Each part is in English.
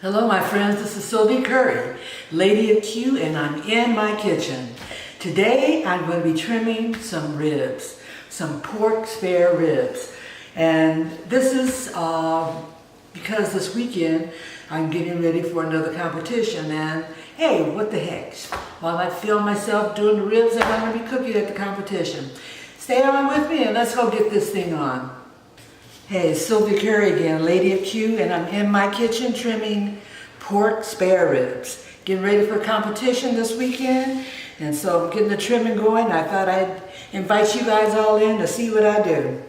Hello my friends, this is Sylvie Curry, Lady of Q, and I'm in my kitchen. Today I'm going to be trimming some ribs, some pork spare ribs. And this is because this weekend I'm getting ready for another competition, and hey, what the heck? While I film myself doing the ribs, I'm going to be cooking at the competition. Stay on with me and let's go get this thing on. Hey, Sylvie Curry again, Lady of Q, and I'm in my kitchen trimming pork spare ribs. Getting ready for a competition this weekend, and so I'm getting the trimming going. I thought I'd invite you guys all in to see what I do.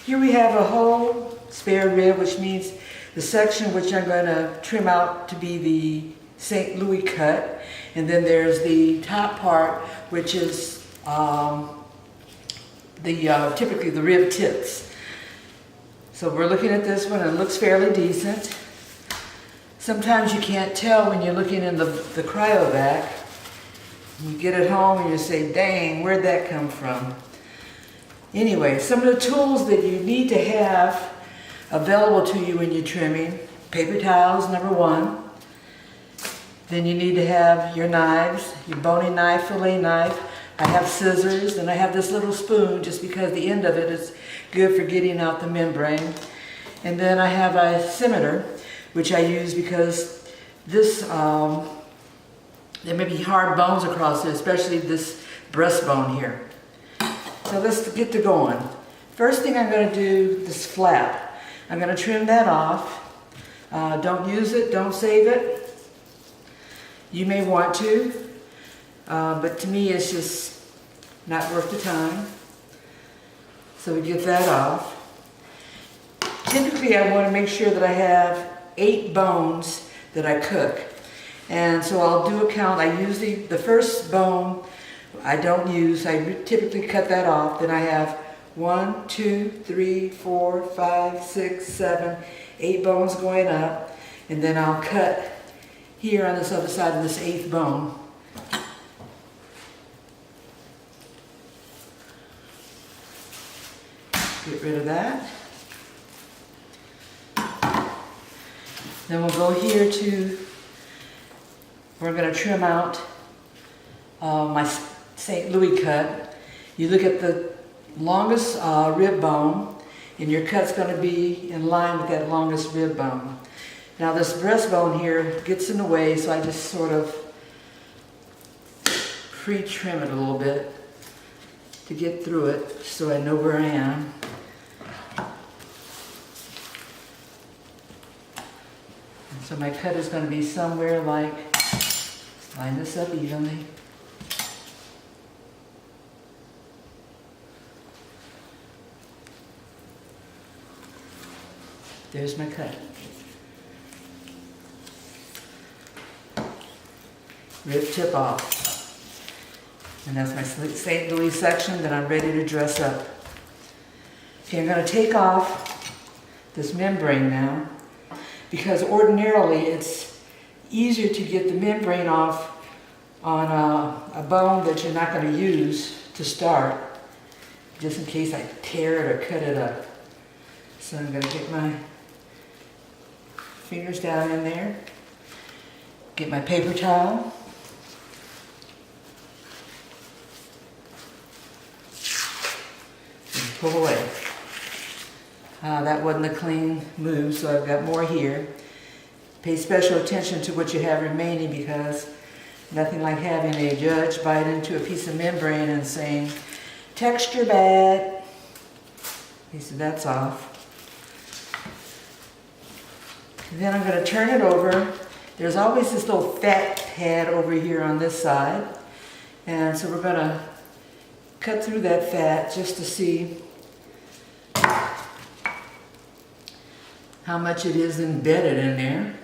Here we have a whole spare rib, which means the section which I'm going to trim out to be the St. Louis cut, and then there's the top part, which is typically the rib tips. So we're looking at this one, and it looks fairly decent. Sometimes you can't tell when you're looking in the cryovac. You get it home and you say, dang, where'd that come from? Anyway, some of the tools that you need to have available to you when you're trimming: paper towels, number one. Then you need to have your knives, your boning knife, fillet knife. I have scissors, and I have this little spoon just because the end of it is good for getting out the membrane. And then I have a cimeter, which I use because this, there may be hard bones across it, especially this breastbone here. So let's get to going. First thing I'm going to do, this flap. I'm going to trim that off. Don't use it, don't save it. You may want to. But to me it's just not worth the time. So we get that off. Typically I want to make sure that I have 8 bones that I cook. And so I'll do a count. I usually, the first bone I don't use, I typically cut that off. Then I have 1, 2, 3, 4, 5, 6, 7, 8 bones going up. And then I'll cut here on this other side of this 8th bone. Get rid of that. Then we'll go here to, we're going to trim out my St. Louis cut. You look at the longest rib bone, and your cut's going to be in line with that longest rib bone. Now this breastbone here gets in the way, so I just sort of pre-trim it a little bit to get through it so I know where I am. And so my cut is going to be somewhere like, line this up evenly. There's my cut. Rib tip off. And that's my St. Louis section that I'm ready to dress up. Okay, I'm going to take off this membrane now, because ordinarily it's easier to get the membrane off on a bone that you're not going to use to start, just in case I tear it or cut it up. So I'm going to get my fingers down in there, get my paper towel, pull away. That wasn't a clean move, so I've got more here. Pay special attention to what you have remaining, because nothing like having a judge bite into a piece of membrane and saying, texture bad. Okay, so that's off. And then I'm going to turn it over. There's always this little fat pad over here on this side. And so we're going to cut through that fat just to see how much it is embedded in there.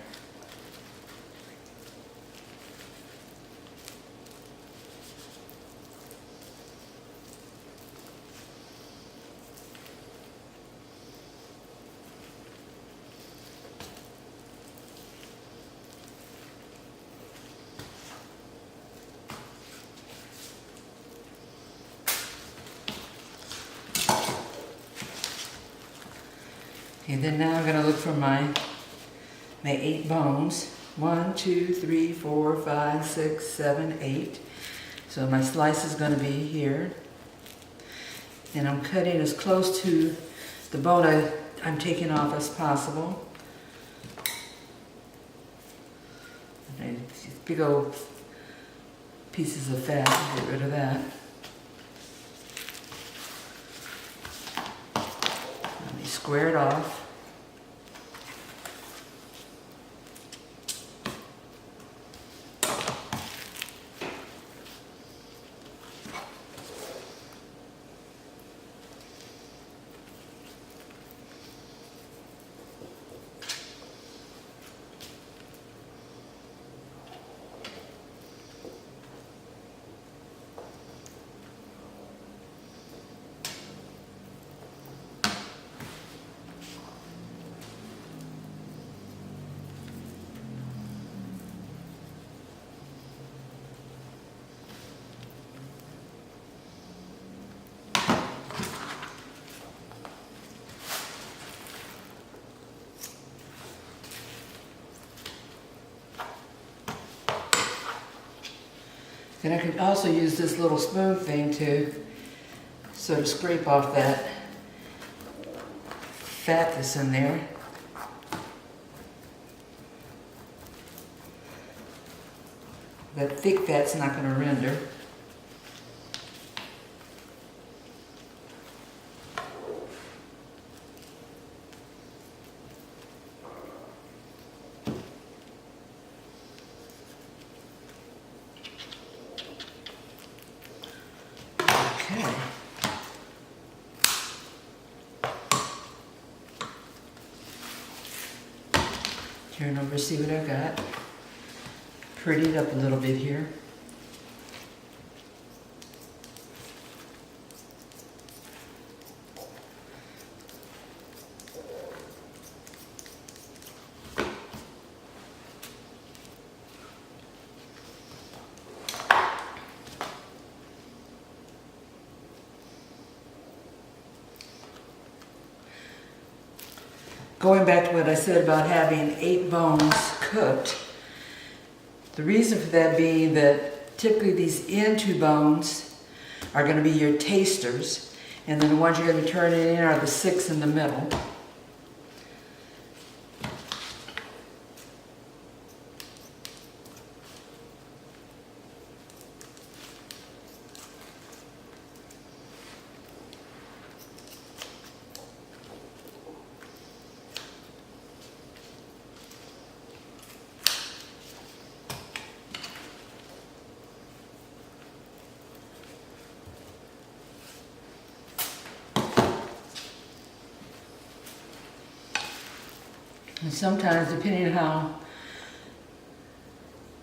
And then now I'm going to look for my my 8 bones. 1, 2, 3, 4, 5, 6, 7, 8. So my slice is going to be here. And I'm cutting as close to the bone I'm taking off as possible. And big old pieces of fat, get rid of that. Let me square it off. And I could also use this little spoon thing to sort of scrape off that fat that's in there. That thick fat's not going to render. Okay. Turn over, see what I've got. Pretty it up a little bit here. Going back to what I said about having 8 bones cooked, the reason for that being that typically these end 2 bones are going to be your tasters, and then the ones you're going to be turning in are the 6 in the middle. And sometimes, depending on how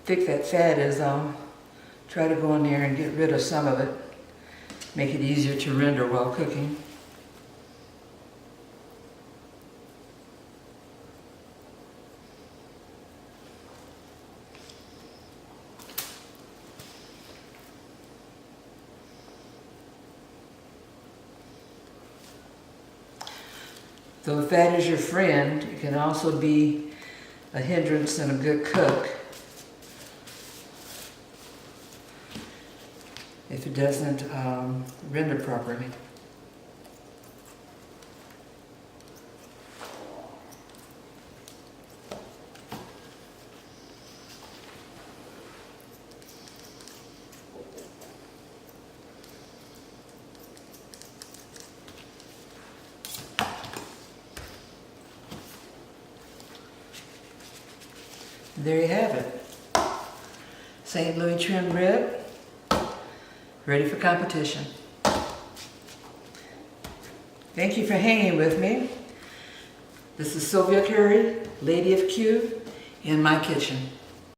thick that fat is, I'll try to go in there and get rid of some of it, make it easier to render while cooking. Though fat is your friend, it can also be a hindrance and a good cook if it doesn't render properly. There you have it. St. Louis trim rib, ready for competition. Thank you for hanging with me. This is Sylvia Curry, Lady of Q, in my kitchen.